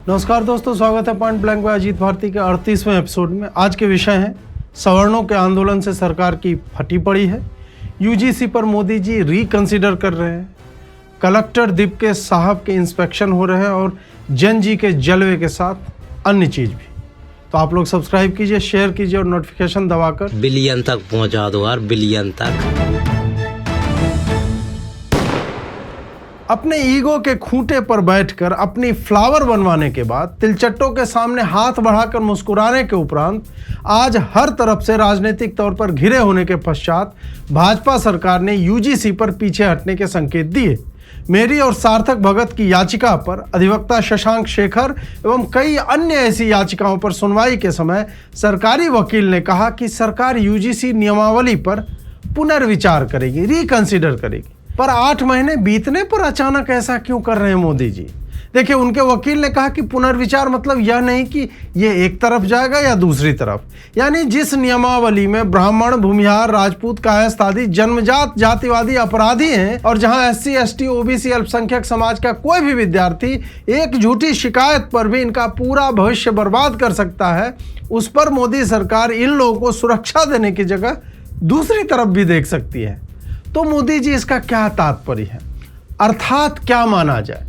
नमस्कार दोस्तों, स्वागत है पॉइंट ब्लैंक में अजीत भारती के 38वें एपिसोड में। आज के विषय हैं सवर्णों के आंदोलन से सरकार की फटी पड़ी है, यूजीसी पर मोदी जी रिकंसिडर कर रहे हैं, कलेक्टर दीपके साहब के इंस्पेक्शन हो रहे हैं और जन जी के जलवे के साथ अन्य चीज़ भी। तो आप लोग सब्सक्राइब कीजिए, शेयर कीजिए और नोटिफिकेशन दबाकर बिलियन तक पहुंचा दो यार, बिलियन तक। अपने ईगो के खूंटे पर बैठकर अपनी फ्लावर बनवाने के बाद तिलचट्टों के सामने हाथ बढ़ाकर मुस्कुराने के उपरांत आज हर तरफ से राजनीतिक तौर पर घिरे होने के पश्चात भाजपा सरकार ने यूजीसी पर पीछे हटने के संकेत दिए। मेरी और सार्थक भगत की याचिका पर अधिवक्ता शशांक शेखर एवं कई अन्य ऐसी याचिकाओं पर सुनवाई के समय सरकारी वकील ने कहा कि सरकार यूजीसी नियमावली पर पुनर्विचार करेगी, रिकंसिडर करेगी। पर 8 महीने बीतने पर अचानक ऐसा क्यों कर रहे हैं मोदी जी? देखिए, उनके वकील ने कहा कि पुनर्विचार मतलब यह नहीं कि ये एक तरफ जाएगा या दूसरी तरफ। यानी जिस नियमावली में ब्राह्मण, भूमिहार, राजपूत, कायस्थ आदि जन्मजात जातिवादी अपराधी हैं और जहां SC, ST, OBC अल्पसंख्यक समाज का कोई भी विद्यार्थी एक झूठी शिकायत पर भी इनका पूरा भविष्य बर्बाद कर सकता है, उस पर मोदी सरकार इन लोगों को सुरक्षा देने की जगह दूसरी तरफ भी देख सकती है। तो मोदी जी, इसका क्या तात्पर्य है? अर्थात क्या माना जाए?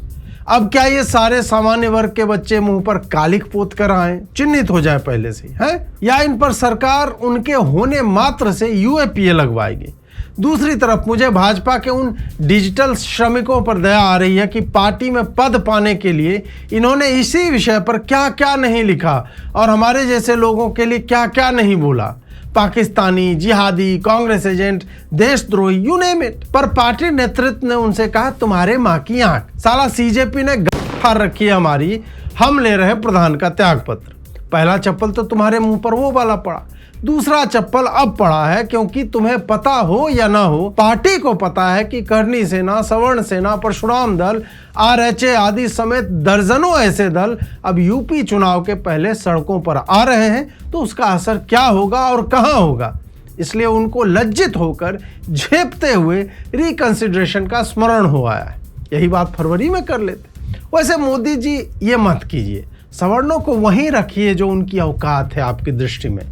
अब क्या ये सारे सामान्य वर्ग के बच्चे मुंह पर कालिख पोत कर आए, चिन्हित हो जाए पहले से ही, है? या इन पर सरकार उनके होने मात्र से UAPA लगवाएगी? दूसरी तरफ मुझे भाजपा के उन डिजिटल श्रमिकों पर दया आ रही है कि पार्टी में पद पाने के लिए इन्होंने इसी विषय पर क्या क्या नहीं लिखा और हमारे जैसे लोगों के लिए क्या क्या नहीं बोला। पाकिस्तानी, जिहादी, कांग्रेस एजेंट, देशद्रोही, यू नेम इट। पर पार्टी नेतृत्व ने उनसे कहा, तुम्हारे माँ की आंख, साला CJP ने फाड़ रखी है हमारी, हम ले रहे प्रधान का त्यागपत्र। पहला चप्पल तो तुम्हारे मुंह पर वो वाला पड़ा, दूसरा चप्पल अब पड़ा है क्योंकि तुम्हें पता हो या ना हो, पार्टी को पता है कि करनी सेना, सवर्ण सेना, परशुराम दल, RHA आदि समेत दर्जनों ऐसे दल अब यूपी चुनाव के पहले सड़कों पर आ रहे हैं। तो उसका असर क्या होगा और कहां होगा? इसलिए उनको लज्जित होकर झेपते हुए रिकंसिडरेशन का स्मरण हो आया है। यही बात फरवरी में कर लेते। वैसे मोदी जी, ये मत कीजिए, सवर्णों को वहीं रखिए जो उनकी औकात है आपकी दृष्टि में।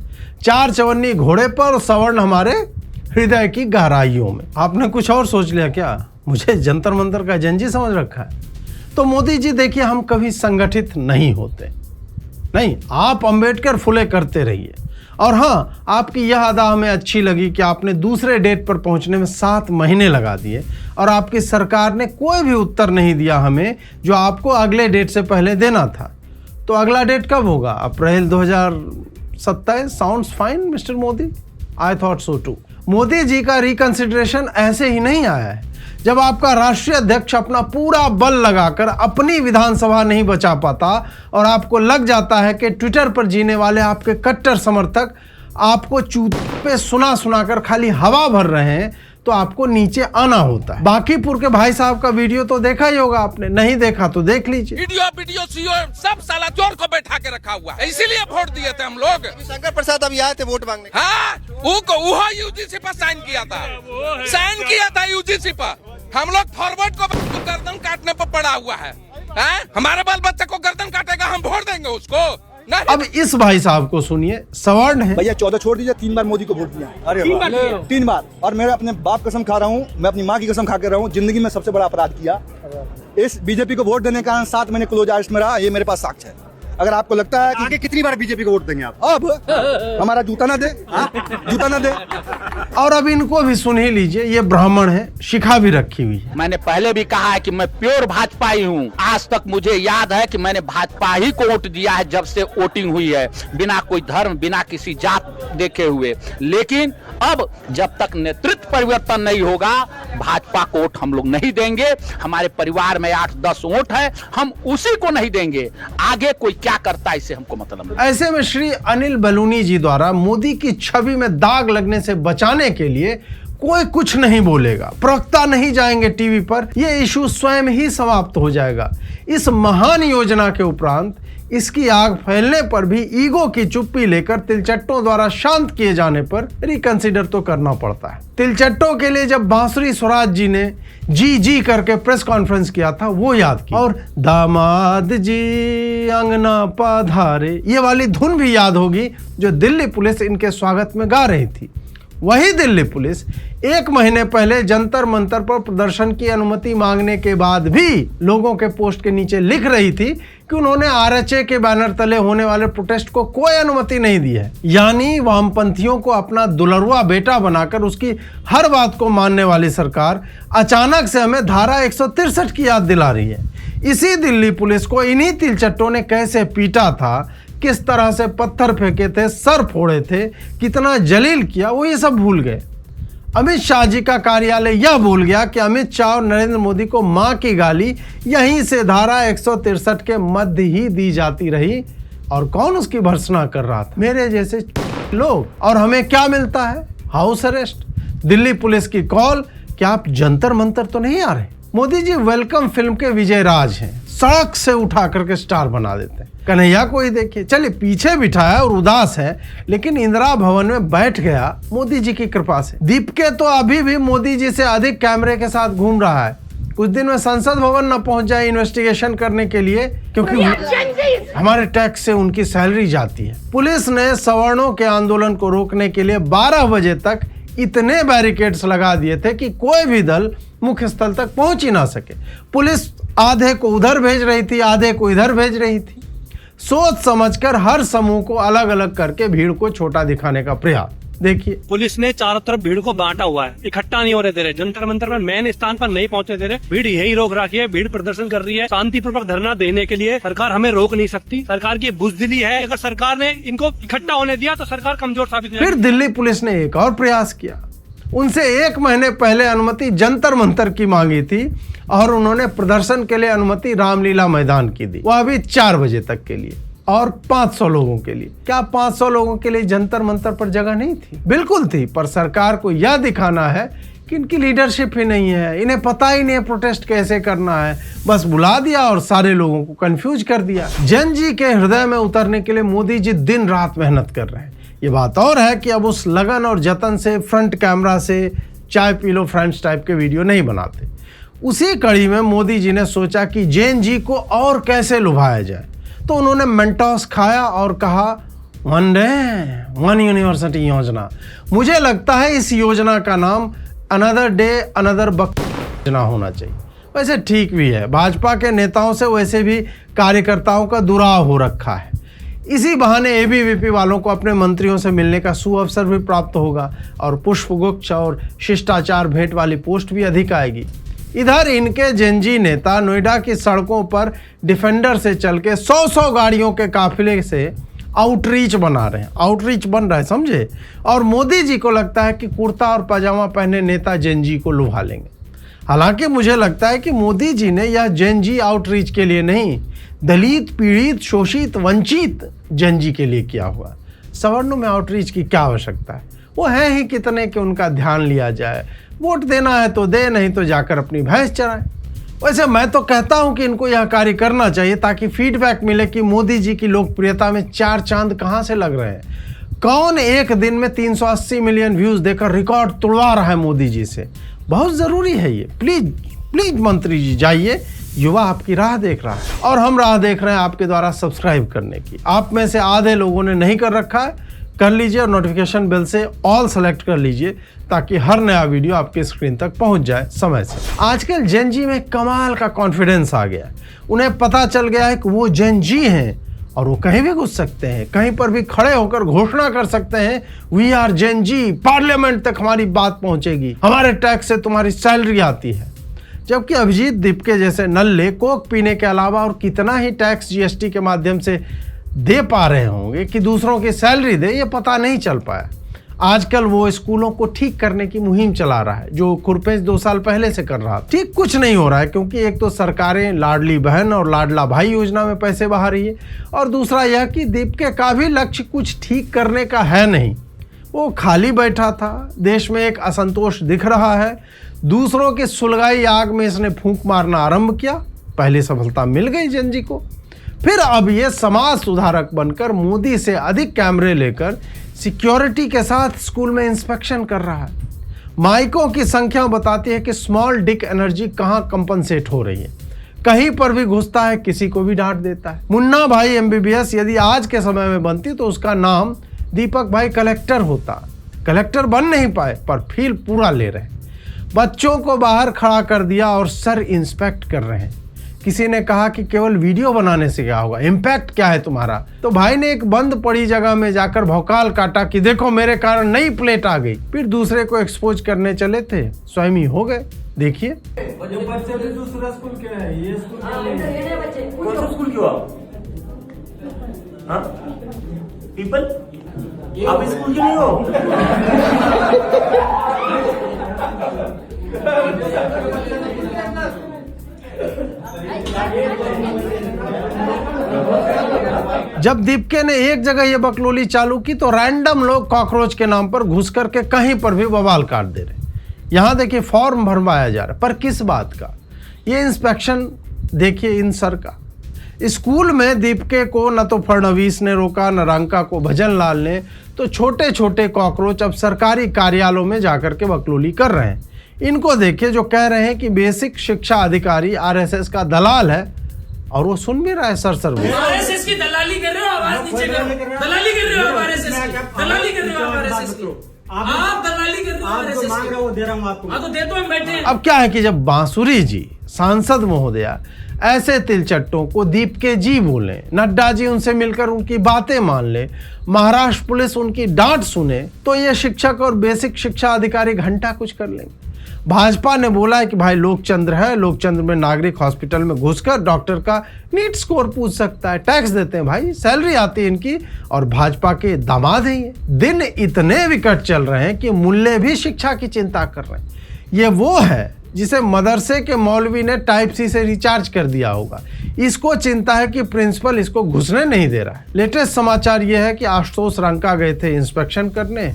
4 चवन्नी घोड़े पर, सवर्ण हमारे हृदय की गहराइयों में। आपने कुछ और सोच लिया क्या? मुझे जंतर मंतर का जंजी समझ रखा है? तो मोदी जी देखिए, हम कभी संगठित नहीं होते, नहीं, आप अंबेडकर फुले करते रहिए। और हाँ, आपकी यह अदा हमें अच्छी लगी कि आपने दूसरे डेट पर पहुंचने में 7 महीने लगा दिए और आपकी सरकार ने कोई भी उत्तर नहीं दिया हमें जो आपको अगले डेट से पहले देना था। तो अगला डेट कब होगा? April 2027। Sounds fine mister Modi, I thought so too. Modi ji का रिकंसिडरेशन ऐसे ही नहीं आया है। जब आपका राष्ट्रीय अध्यक्ष अपना पूरा बल लगाकर अपनी विधानसभा नहीं बचा पाता और आपको लग जाता है कि ट्विटर पर जीने वाले आपके कट्टर समर्थक आपको चूत पे सुना सुनाकर खाली हवा भर रहे हैं, तो आपको नीचे आना होता है। बांकीपुर के भाई साहब का वीडियो तो देखा ही होगा आपने, नहीं देखा तो देख लीजिए। वीडियो सीओ सब साला चोर को बैठा के रखा हुआ है, इसीलिए वोट दिए थे हम लोग। शंकर प्रसाद अभी आए थे वोट मांगने। हाँ, वो यूजीसी पर साइन किया था यूजीसी पर। हम लोग फॉरवर्ड को गर्दन काटने पर पड़ा हुआ है। हमारे बाल बच्चे को गर्दन काटेगा, हम वोट देंगे उसको? नहीं। अब इस भाई साहब को सुनिए, सवर्ण है भैया 14 छोड़ दीजिए, 3 बार मोदी को वोट दिया। अरे 3 बार। और मैं अपने बाप कसम खा रहा हूँ, मैं अपनी माँ की कसम खा के रहा हूँ, जिंदगी में सबसे बड़ा अपराध किया। इस बीजेपी को वोट देने के कारण 7 महीने क्लोज आर्स्ट में रहा, ये मेरे पास साक्ष्य है। अगर आपको लगता है कि आगे कितनी बार बीजेपी को वोट देंगे आप, अब हमारा जूता ना दे, जूता ना दे। और अब इनको भी सुन ही लीजिए, ये ब्राह्मण है, शिखा भी रखी हुई है। मैंने पहले भी कहा है कि मैं प्योर भाजपा ही हूँ। आज तक मुझे याद है कि मैंने भाजपा ही को वोट दिया है जब से वोटिंग हुई है, बिना कोई धर्म, बिना किसी जात देखे हुए। लेकिन अब जब तक नेतृत्व परिवर्तन नहीं होगा, भाजपा को वोट हम लोग नहीं देंगे। हमारे परिवार में 8-10 वोट है, हम उसी को नहीं देंगे। आगे कोई क्या करता है इससे हमको मतलब नहीं। ऐसे में श्री अनिल बलूनी जी द्वारा मोदी की छवि में दाग लगने से बचाने के लिए कोई कुछ नहीं बोलेगा, प्रवक्ता नहीं जाएंगे टीवी पर, यह इशू स्वयं ही समाप्त हो जाएगा। इस महान योजना के उपरांत इसकी आग फैलने पर भी ईगो की चुप्पी लेकर तिलचट्टों द्वारा शांत किए जाने पर रिकंसिडर तो करना पड़ता है। तिलचट्टों के लिए जब बांसुरी स्वराज जी ने जी करके प्रेस कॉन्फ्रेंस किया था वो याद की, और दामाद जी अंगना पधारे ये वाली धुन भी याद होगी जो दिल्ली पुलिस इनके स्वागत में गा रही थी। वही दिल्ली पुलिस 1 महीने पहले जंतर मंतर पर प्रदर्शन की अनुमति मांगने के बाद भी लोगों के पोस्ट के नीचे लिख रही थी कि उन्होंने आरएचए के बैनर तले होने वाले प्रोटेस्ट को कोई अनुमति नहीं दी है। यानी वामपंथियों को अपना दुलरुआ बेटा बनाकर उसकी हर बात को मानने वाली सरकार अचानक से हमें धारा 163 की याद दिला रही है। इसी दिल्ली पुलिस को इन्हीं तिलचट्टों ने कैसे पीटा था, किस तरह से पत्थर फेंके थे, सर फोड़े थे, कितना जलील किया, वो ये सब भूल गए। अमित शाह जी का कार्यालय यह भूल गया कि अमित शाह और नरेंद्र मोदी को मां की गाली यहीं से धारा 163 के मध्य ही दी जाती रही, और कौन उसकी भर्त्सना कर रहा था? मेरे जैसे लोग। और हमें क्या मिलता है? House arrest. दिल्ली पुलिस की कॉल कि आप जंतर मंतर तो नहीं आ रहे। मोदी जी वेलकम फिल्म के विजय राज हैं, सड़क से उठा करके स्टार बना देते हैं। कन्हैया को ही देखिए, चलिए पीछे बिठाया और उदास है, लेकिन इंदिरा भवन में बैठ गया मोदी जी की कृपा से। दीपके तो अभी भी मोदी जी से अधिक कैमरे के साथ घूम रहा है। कुछ दिन में संसद भवन न पहुंच जाए इन्वेस्टिगेशन करने के लिए, क्योंकि हमारे टैक्स से उनकी सैलरी जाती है। पुलिस ने सवर्णों के आंदोलन को रोकने के लिए 12 बजे तक इतने बैरिकेड्स लगा दिए थे कि कोई भी दल मुख्य स्थल तक पहुंच ही ना सके। पुलिस आधे को उधर भेज रही थी, आधे को इधर भेज रही थी। सोच समझकर हर समूह को अलग अलग करके भीड़ को छोटा दिखाने का प्रयास। देखिए, पुलिस ने चारों तरफ भीड़ को बांटा हुआ है, इकट्ठा नहीं हो रहे दे रहे, जंतर मंतर पर मेन स्थान पर नहीं पहुंचने दे रहे। भीड़ यही रोक रखी है, भीड़ प्रदर्शन कर रही है शांतिपूर्वक धरना देने के लिए। सरकार हमें रोक नहीं सकती, सरकार की बुजदिली है। अगर सरकार ने इनको इकट्ठा होने दिया तो सरकार कमजोर साबित हो फिर दिल्ली पुलिस ने एक और प्रयास किया। उनसे 1 महीने पहले अनुमति जंतर मंतर की मांगी थी और उन्होंने प्रदर्शन के लिए अनुमति रामलीला मैदान की दी, वह भी 4 बजे तक के लिए और 500 लोगों के लिए। क्या 500 लोगों के लिए जंतर मंतर पर जगह नहीं थी? बिल्कुल थी, पर सरकार को यह दिखाना है कि इनकी लीडरशिप ही नहीं है, इन्हें पता ही नहीं है प्रोटेस्ट कैसे करना है। बस बुला दिया और सारे लोगों को कंफ्यूज कर दिया। जन जी के हृदय में उतरने के लिए मोदी जी दिन रात मेहनत कर रहे हैं। ये बात और है कि अब उस लगन और जतन से फ्रंट कैमरा से चाय पी लो फ्रेंड्स टाइप के वीडियो नहीं बनाते। उसी कड़ी में मोदी जी ने सोचा कि जैन जी को और कैसे लुभाया जाए, तो उन्होंने मेंटोस खाया और कहा वन डे वन यूनिवर्सिटी योजना। मुझे लगता है इस योजना का नाम अनदर डे अनदर बक योजना होना चाहिए। वैसे ठीक भी है, भाजपा के नेताओं से वैसे भी कार्यकर्ताओं का दुराव हो रखा है। इसी बहाने एबीवीपी वालों को अपने मंत्रियों से मिलने का सुअवसर भी प्राप्त होगा और पुष्पगुच्छ और शिष्टाचार भेंट वाली पोस्ट भी अधिक आएगी। इधर इनके जेनजी नेता नोएडा की सड़कों पर डिफेंडर से चल के 100 गाड़ियों के काफिले से आउटरीच बना रहे हैं, आउटरीच बन रहा है, समझे। और मोदी जी को लगता है कि कुर्ता और पजामा पहने नेता जेनजी को लुभा लेंगे। हालांकि मुझे लगता है कि मोदी जी ने यह जेनजी आउटरीच के लिए नहीं, दलित, पीड़ित, शोषित, वंचित जेनजी के लिए किया हुआ। सवर्णों में आउटरीच की क्या आवश्यकता है? वो है ही कितने कि उनका ध्यान लिया जाए। वोट देना है तो दे, नहीं तो जाकर अपनी भैंस चराए। वैसे मैं तो कहता हूं कि इनको यह कार्य करना चाहिए ताकि फीडबैक मिले कि मोदी जी की लोकप्रियता में 4 चांद कहां से लग रहे हैं। कौन एक दिन में 380 मिलियन व्यूज देकर रिकॉर्ड तोड़वा रहा है मोदी जी से? बहुत जरूरी है ये। प्लीज प्लीज मंत्री जी जाइए, युवा आपकी राह देख रहा है और हम राह देख रहे हैं आपके द्वारा सब्सक्राइब करने की। आप में से आधे लोगों ने नहीं कर रखा है, कर लीजिए और नोटिफिकेशन बेल से ऑल सेलेक्ट कर लीजिए ताकि हर नया वीडियो आपके स्क्रीन तक पहुंच जाए समय से। आजकल जेन जी में कमाल का कॉन्फिडेंस आ गया है। उन्हें पता चल गया है कि वो जेन जी हैं और वो कहीं भी घुस सकते हैं, कहीं पर भी खड़े होकर घोषणा कर सकते हैं we are Gen Z, parliament तक हमारी बात पहुंचेगी, हमारे टैक्स से तुम्हारी सैलरी आती है। जबकि अभिजीत दीपके जैसे नल्ले कोक पीने के अलावा और कितना ही टैक्स जीएसटी के माध्यम से दे पा रहे होंगे कि दूसरों की सैलरी दे, ये पता नहीं चल पाया। आजकल वो स्कूलों को ठीक करने की मुहिम चला रहा है जो खुरपेश 2 साल पहले से कर रहा। ठीक कुछ नहीं हो रहा है क्योंकि एक तो सरकारें लाडली बहन और लाडला भाई योजना में पैसे बहा रही है और दूसरा यह कि दीपके का भी लक्ष्य कुछ ठीक करने का है नहीं। वो खाली बैठा था, देश में एक असंतोष दिख रहा है, दूसरों की सुलगाई आग में इसने फूंक मारना आरंभ किया। पहली सफलता मिल गई जेन जी को। फिर अब ये समाज सुधारक बनकर मोदी से अधिक कैमरे लेकर सिक्योरिटी के साथ स्कूल में इंस्पेक्शन कर रहा है। माइकों की संख्या बताती है कि स्मॉल डिक एनर्जी कहां कंपनसेट हो रही है। कहीं पर भी घुसता है, किसी को भी डांट देता है। मुन्ना भाई एमबीबीएस यदि आज के समय में बनती तो उसका नाम दीपक भाई कलेक्टर होता। कलेक्टर बन नहीं पाए पर फील पूरा ले रहे। बच्चों को बाहर खड़ा कर दिया और सर इंस्पेक्ट कर रहे हैं। किसी ने कहा कि केवल वीडियो बनाने से क्या होगा, इम्पैक्ट क्या है तुम्हारा? तो भाई ने एक बंद पड़ी जगह में जाकर भौकाल काटा कि देखो मेरे कारण नई प्लेट आ गई। फिर दूसरे को एक्सपोज करने चले थे, स्वयं ही हो गए। देखिए दूसरा स्कूल क्या है, ये स्कूल कौन सा स्कूल क्यों हाँ पीपल आप स्कूल क्यों नहीं हो? जब दीपके ने एक जगह ये बकलोली चालू की तो रैंडम लोग कॉकरोच के नाम पर घुस करके कहीं पर भी बवाल काट दे रहे। यहाँ देखिए फॉर्म भरवाया जा रहा है, पर किस बात का? ये इंस्पेक्शन देखिए इन सर का। स्कूल में दीपके को न तो फडणवीस ने रोका, न रंका को भजन लाल ने, तो छोटे छोटे कॉकरोच अब सरकारी कार्यालयों में जाकर के बकलोली कर रहे हैं। इनको देखिए जो कह रहे हैं कि बेसिक शिक्षा अधिकारी आरएसएस का दलाल है, और वो सुन भी रहा है सर आरएसएस की दलाली कर रहे हो, आवाज नीचे करो। दलाली कर रहे हो आरएसएस की, दलाली कर रहे हो आरएसएस की, आप दलाली कर रहे हो आरएसएस की। मांग रहा हूं, दे रहा हूं आपको। हाँ तो दे दो, हम बैठे हैं। अब क्या है कि जब बांसुरी जी सांसद महोदया ऐसे तिलचट्टों को दीपके जी बोले, नड्डा जी उनसे मिलकर उनकी बातें मान ले, महाराष्ट्र पुलिस उनकी डांट सुने, तो ये शिक्षक और बेसिक शिक्षा अधिकारी घंटा कुछ कर लेंगे। भाजपा ने बोला है कि भाई लोकचंद्र है, लोकचंद्र में नागरिक हॉस्पिटल में घुसकर डॉक्टर का नीट स्कोर पूछ सकता है। टैक्स देते हैं भाई, सैलरी आती है इनकी, और भाजपा के दामाद हैं ये। दिन इतने विकट चल रहे हैं कि मुल्ले भी शिक्षा की चिंता कर रहे हैं। ये वो है जिसे मदरसे के मौलवी ने टाइप सी से रिचार्ज कर दिया होगा। इसको चिंता है कि प्रिंसिपल इसको घुसने नहीं दे रहा है। लेटेस्ट समाचार यह है कि आशुतोष रंका गए थे इंस्पेक्शन करने,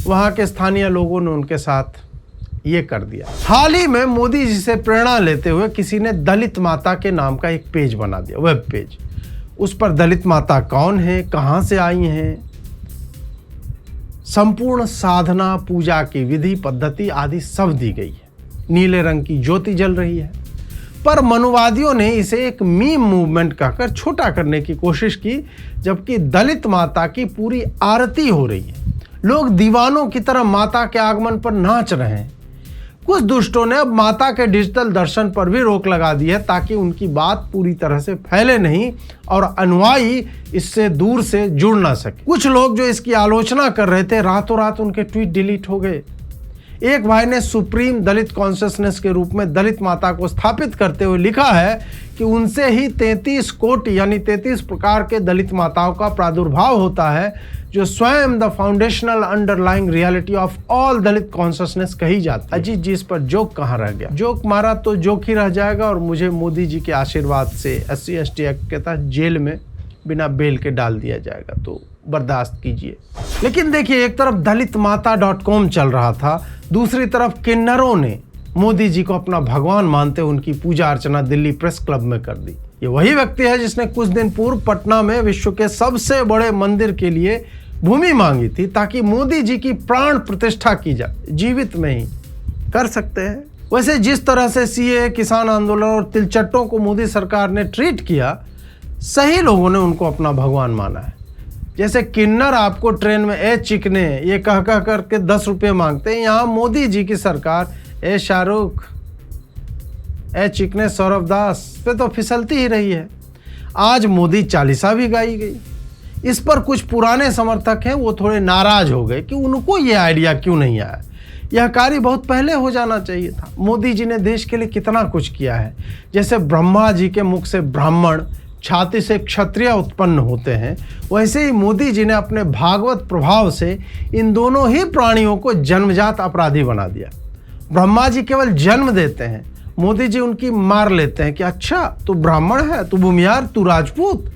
वहां के स्थानीय लोगों ने उनके साथ ये कर दिया। हाल ही में मोदी जी से प्रेरणा लेते हुए किसी ने दलित माता के नाम का एक पेज बना दिया, वेब पेज। उस पर दलित माता कौन है, कहां से आई हैं, संपूर्ण साधना, पूजा की विधि पद्धति आदि सब दी गई है। नीले रंग की ज्योति जल रही है। पर मनुवादियों ने इसे एक मीम मूवमेंट कहकर छोटा करने की कोशिश की, जबकि दलित माता की पूरी आरती हो रही है। लोग दीवानों की तरह माता के आगमन पर नाच रहे हैं। कुछ दुष्टों ने अब माता के डिजिटल दर्शन पर भी रोक लगा दी है, ताकि उनकी बात पूरी तरह से फैले नहीं और अनुयायी इससे दूर से जुड़ ना सके। कुछ लोग जो इसकी आलोचना कर रहे थे, रातों रात उनके ट्वीट डिलीट हो गए। एक भाई ने सुप्रीम दलित कॉन्शियसनेस के रूप में दलित माता को स्थापित करते हुए लिखा है कि उनसे ही 33 कोटि यानी 33 प्रकार के दलित माताओं का प्रादुर्भाव होता है, जो स्वयं the foundational underlying reality of all Dalit consciousness कही जाती है। अजीत जी इस पर जोक कहाँ रह गया? जोक मारा तो जोक ही रह जाएगा, और मुझे मोदी जी के आशीर्वाद से SC/ST एक्ट के तहत जेल में बिना बेल के डाल दिया जाएगा, तो बर्दाश्त कीजिए। लेकिन देखिए, एक तरफ दलितमाता.com चल रहा था, दूसरी तरफ किन्नरों ने मोदी जी को अपना भगवान मानते हुए उनकी पूजा अर्चना दिल्ली प्रेस क्लब में कर दी। ये वही व्यक्ति है जिसने कुछ दिन पूर्व पटना में विश्व के सबसे बड़े मंदिर के लिए भूमि मांगी थी, ताकि मोदी जी की प्राण प्रतिष्ठा की जाए। जीवित में ही कर सकते हैं। वैसे जिस तरह से CAA, किसान आंदोलन और तिलचट्टों को मोदी सरकार ने ट्रीट किया, सही लोगों ने उनको अपना भगवान माना है। जैसे किन्नर आपको ट्रेन में ए चिकने ये कह कह करके 10 रुपये मांगते हैं, यहाँ मोदी जी की सरकार ए शाहरुख, ए चिकने सौरभ दास पे तो फिसलती ही रही है। आज मोदी चालीसा भी गाई गई। इस पर कुछ पुराने समर्थक हैं, वो थोड़े नाराज हो गए कि उनको ये आइडिया क्यों नहीं आया। यह कार्य बहुत पहले हो जाना चाहिए था। मोदी जी ने देश के लिए कितना कुछ किया है। जैसे ब्रह्मा जी के मुख से ब्राह्मण, छाती से क्षत्रिय उत्पन्न होते हैं, वैसे ही मोदी जी ने अपने भागवत प्रभाव से इन दोनों ही प्राणियों को जन्मजात अपराधी बना दिया। ब्रह्मा जी केवल जन्म देते हैं, मोदी जी उनकी मार लेते हैं कि अच्छा तू ब्राह्मण है, तू भूमिहार, तू राजपूत,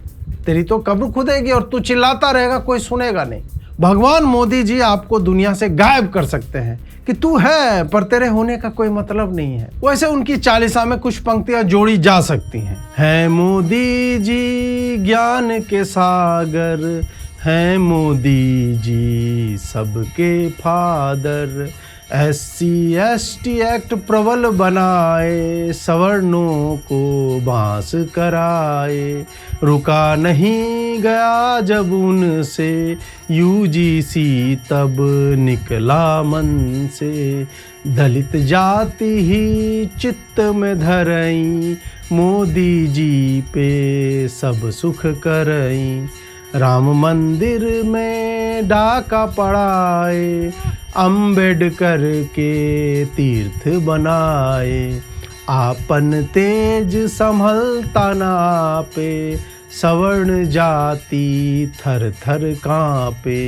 तेरी तो कब्र खुदेगी और तू चिल्लाता रहेगा, कोई सुनेगा नहीं। भगवान मोदी जी आपको दुनिया से गायब कर सकते हैं कि तू है पर तेरे होने का कोई मतलब नहीं है। वैसे उनकी चालीसा में कुछ पंक्तियां जोड़ी जा सकती हैं। है मोदी जी ज्ञान के सागर, हैं मोदी जी सबके फादर, SC ST एक्ट प्रबल बनाए, सवर्णों को बांस कराए, रुका नहीं गया जब उनसे UGC तब निकला मन से, दलित जाति ही चित्त में धरई, मोदी जी पे सब सुख करई, राम मंदिर में डाका पड़ाए, अंबेडकर के तीर्थ बनाए, आपन तेज संभलता ना पे, सवर्ण जाति थर थर कांपे,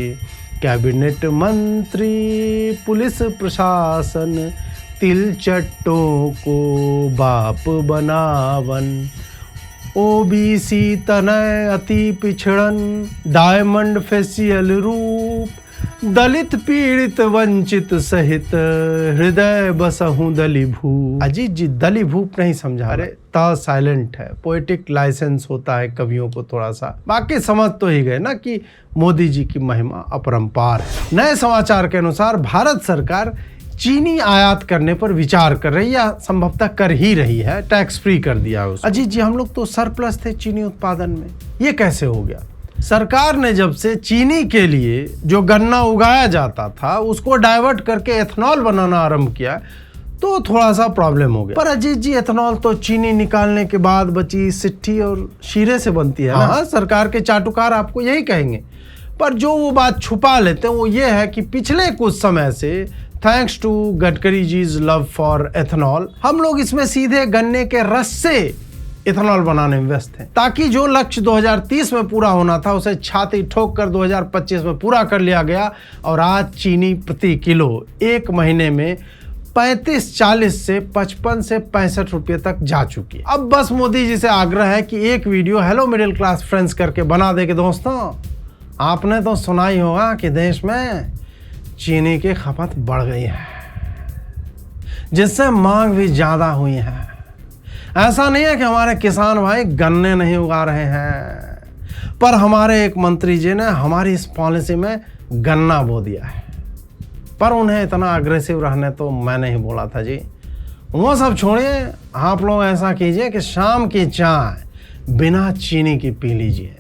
कैबिनेट मंत्री पुलिस प्रशासन, तिलचट्टों को बाप बनावन, OBC तनय अति पिछड़न, डायमंड फेसियल रूप, दलित पीड़ित वंचित सहित, हृदय बसहु दलिभूप। अजीत जी दलिभूप नहीं समझा रहे, ता साइलेंट है, पोएटिक लाइसेंस होता है कवियों को थोड़ा सा। बाकी समझ तो ही गए ना कि मोदी जी की महिमा अपरंपार है। नए समाचार के अनुसार भारत सरकार चीनी आयात करने पर विचार कर रही है या संभवतः कर ही रही है, टैक्स फ्री कर दिया उसको। अजीत जी हम लोग तो सरप्लस थे चीनी उत्पादन में, ये कैसे हो गया? सरकार ने जब से चीनी के लिए जो गन्ना उगाया जाता था उसको डाइवर्ट करके एथनॉल बनाना आरंभ किया तो थोड़ा सा प्रॉब्लम हो गया। पर अजीत जी एथनॉल तो चीनी निकालने के बाद बची सिट्ठी और शीरे से बनती है ना। हाँ, सरकार के चाटुकार आपको यही कहेंगे, पर जो वो बात छुपा लेते हैं वो ये है कि पिछले कुछ समय से थैंक्स टू गडकरी जीज लव फॉर एथनॉल हम लोग इसमें सीधे गन्ने के रस से इथेनॉल बनाने में व्यस्त हैं, ताकि जो लक्ष्य 2030 में पूरा होना था उसे छाती ठोक कर 2025 में पूरा कर लिया गया। और आज चीनी प्रति किलो एक महीने में 35-40 से 55 से 65 रुपये तक जा चुकी है। अब बस मोदी जी से आग्रह है कि एक video hello middle class friends करके बना दे कि दोस्तों आपने तो सुना ही होगा कि देश में चीनी की खपत बढ़ गई है, जिससे मांग भी ज़्यादा हुई है। ऐसा नहीं है कि हमारे किसान भाई गन्ने नहीं उगा रहे हैं, पर हमारे एक मंत्री जी ने हमारी इस पॉलिसी में गन्ना बो दिया है। पर उन्हें इतना अग्रेसिव रहने तो मैं नहीं बोला था जी। वो सब छोड़िए, आप लोग ऐसा कीजिए कि शाम की चाय बिना चीनी की पी लीजिए।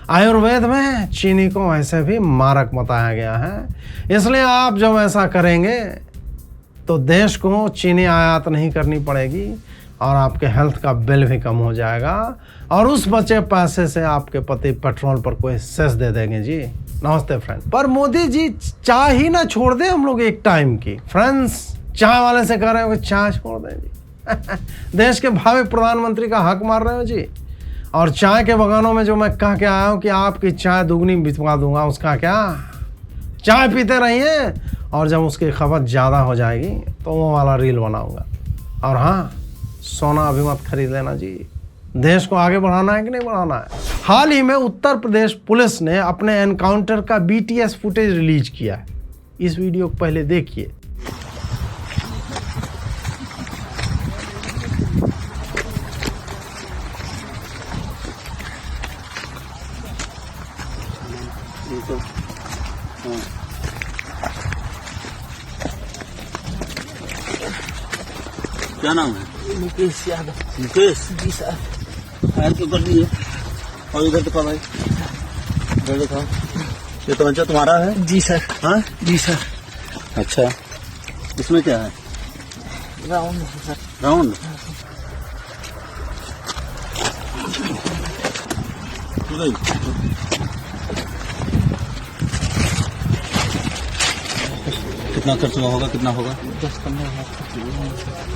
आयुर्वेद में चीनी को वैसे भी मारक बताया गया है, इसलिए आप जब ऐसा करेंगे तो देश को चीनी आयात नहीं करनी पड़ेगी और आपके हेल्थ का बिल भी कम हो जाएगा और उस बचे पैसे से आपके पति पेट्रोल पर कोई सेस दे देंगे जी। नमस्ते फ्रेंड। पर मोदी जी चाय ही ना छोड़ दे हम लोग एक टाइम की। फ्रेंड्स चाय वाले से कह रहे हो कि चाय छोड़ दें जी। देश के भावी प्रधानमंत्री का हक मार रहे हो जी। और चाय के बगानों में जो मैं कह के आया हूँ कि आपकी चाय दुगनी बिचवा दूंगा, उसका क्या, चाय पीते रहिए और जब उसकी खपत ज़्यादा हो जाएगी तो वो वाला रील बनाऊंगा। और हाँ, सोना अभी मत खरीद लेना जी, देश को आगे बढ़ाना है कि नहीं बढ़ाना है। हाल ही में उत्तर प्रदेश पुलिस ने अपने एनकाउंटर का BTS फुटेज रिलीज किया है। इस वीडियो को पहले देखिए। क्या नाम है? मुकेश यादव। मुकेश जी सर। फायर क्यों कर दिए? और इधर तो भाई इधर दिखाओ। ये तमंचा तुम्हारा है? जी सर। हाँ जी सर। अच्छा, इसमें क्या है? राउंड है सर। राउंड? कितना खर्च होगा? कितना होगा? 10-15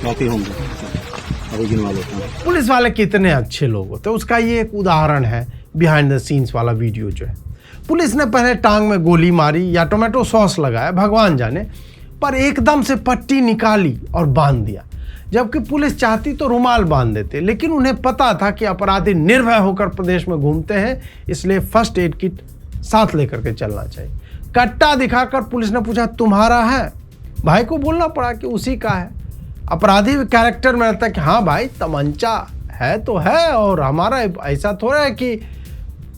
बाकी होंगे। अभी गिनवा लेता हूं। पुलिस वाले कितने अच्छे लोग होते हैं उसका ये एक उदाहरण है। बिहाइंड द सीन्स वाला वीडियो जो है, पुलिस ने पहले टांग में गोली मारी या टोमेटो सॉस लगाया भगवान जाने, पर एकदम से पट्टी निकाली और बांध दिया। जबकि पुलिस चाहती तो रुमाल बांध देते, लेकिन उन्हें पता था कि अपराधी निर्भय होकर प्रदेश में घूमते हैं, इसलिए फर्स्ट एड किट साथ लेकर के चलना चाहिए। कट्टा दिखाकर पुलिस ने पूछा तुम्हारा है, भाई को बोलना पड़ा कि उसी का है। अपराधी भी कैरेक्टर में रहता है कि हाँ भाई तमंचा है तो है, और हमारा ऐसा थोड़ा है कि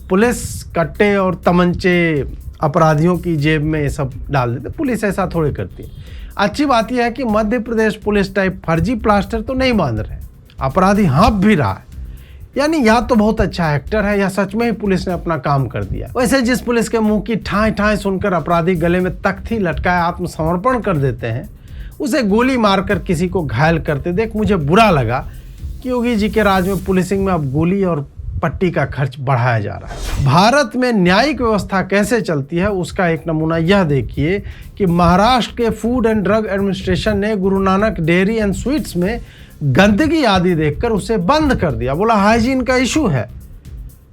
पुलिस कट्टे और तमंचे अपराधियों की जेब में ये सब डाल देते, पुलिस ऐसा थोड़ी करती है। अच्छी बात यह है कि मध्य प्रदेश पुलिस टाइप फर्जी प्लास्टर तो नहीं बांध रहे, अपराधी हाँप भी रहा है, यानी या तो बहुत अच्छा एक्टर है या सच में ही पुलिस ने अपना काम कर दिया। वैसे जिस पुलिस के मुंह की ठाई ठाई सुनकर अपराधी गले में तख्ती लटकाए आत्मसमर्पण कर देते हैं, उसे गोली मारकर किसी को घायल करते देख मुझे बुरा लगा कि योगी जी के राज में पुलिसिंग में अब गोली और पट्टी का खर्च बढ़ाया जा रहा है। भारत में न्यायिक व्यवस्था कैसे चलती है उसका एक नमूना यह देखिए कि महाराष्ट्र के फूड एंड ड्रग एडमिनिस्ट्रेशन ने Guru Nanak dairy and sweets में गंदगी आदि देखकर उसे बंद कर दिया, बोला हाइजीन का इशू है।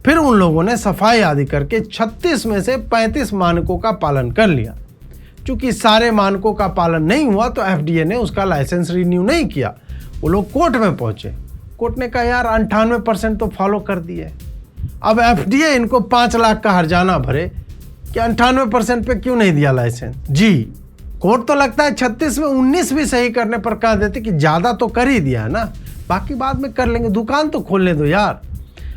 फिर उन लोगों ने सफाई आदि करके 36 में से 35 मानकों का पालन कर लिया। चूंकि सारे मानकों का पालन नहीं हुआ तो एफडीए ने उसका लाइसेंस रिन्यू नहीं किया। वो लोग कोर्ट में पहुंचे, कोर्ट ने कहा यार 98% तो फॉलो कर दिए। अब एफडीए इनको 5 लाख का हर्जाना भरे कि 98% पे क्यों नहीं दिया लाइसेंस। जी कोर्ट तो लगता है 36 में 19 भी सही करने पर कह देते कि ज़्यादा तो कर ही दिया है ना, बाकी बाद में कर लेंगे, दुकान तो खोलने दो यार।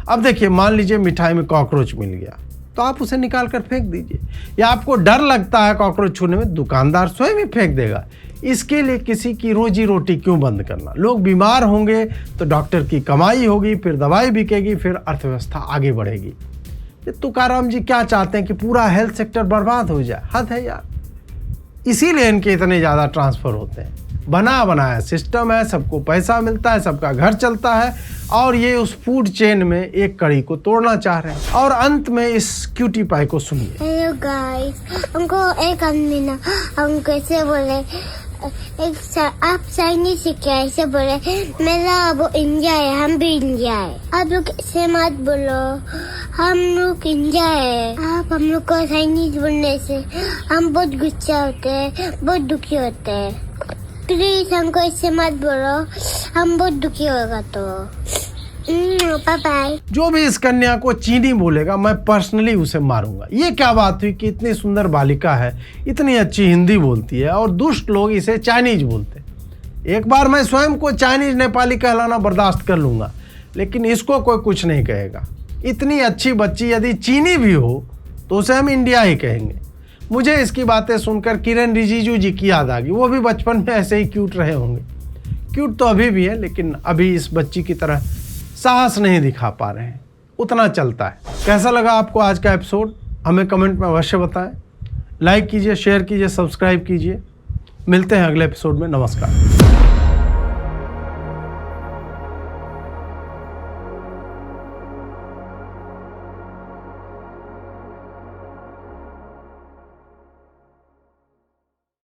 अब देखिए मान लीजिए मिठाई में कॉकरोच मिल गया तो आप उसे निकाल कर फेंक दीजिए, या आपको डर लगता है कॉकरोच छूने में, दुकानदार स्वयं ही फेंक देगा। इसके लिए किसी की रोजी रोटी क्यों बंद करना। लोग बीमार होंगे तो डॉक्टर की कमाई होगी, फिर दवाई बिकेगी, फिर अर्थव्यवस्था आगे बढ़ेगी। ये तुकाराम जी क्या चाहते हैं कि पूरा हेल्थ सेक्टर बर्बाद हो जाए, हद है यार। इसीलिए इनके इतने ज़्यादा ट्रांसफ़र होते हैं। बना बनाया सिस्टम है, सबको पैसा मिलता है, सबका घर चलता है, और ये उस फूड चेन में एक कड़ी को तोड़ना चाह रहे हैं। और अंत में इस क्यूटी पाई को सुनिए। हेलो गाइस, हमको एक आदमी ना हम कैसे बोले आप चाइनीज सीखे ऐसे बोले, मेरा वो इंडिया है, हम भी इंडिया है। आप लोग ऐसे मत बोलो, हम लोग इंडिया है। आप हम लोग को चाइनीज बोलने से हम बहुत गुस्सा होते हैं, बहुत दुखी होते हैं। प्लीज हमको ऐसे मत बोलो, हम बहुत दुखी होगा तो। Bye bye. जो भी इस कन्या को चीनी बोलेगा मैं पर्सनली उसे मारूंगा। ये क्या बात हुई कि इतनी सुंदर बालिका है, इतनी अच्छी हिंदी बोलती है, और दुष्ट लोग इसे चाइनीज बोलते। एक बार मैं स्वयं को चाइनीज नेपाली कहलाना बर्दाश्त कर लूंगा, लेकिन इसको कोई कुछ नहीं कहेगा। इतनी अच्छी बच्ची यदि चीनी भी हो तो उसे हम इंडिया ही कहेंगे। मुझे इसकी बातें सुनकर किरण रिजिजू जी की याद आ गई। वो भी बचपन में ऐसे ही क्यूट रहे होंगे। क्यूट तो अभी भी है, लेकिन अभी इस बच्ची की तरह साहस नहीं दिखा पा रहे हैं, उतना चलता है। कैसा लगा आपको आज का एपिसोड हमें कमेंट में अवश्य बताएं। लाइक कीजिए, शेयर कीजिए, सब्सक्राइब कीजिए। मिलते हैं अगले एपिसोड में। नमस्कार।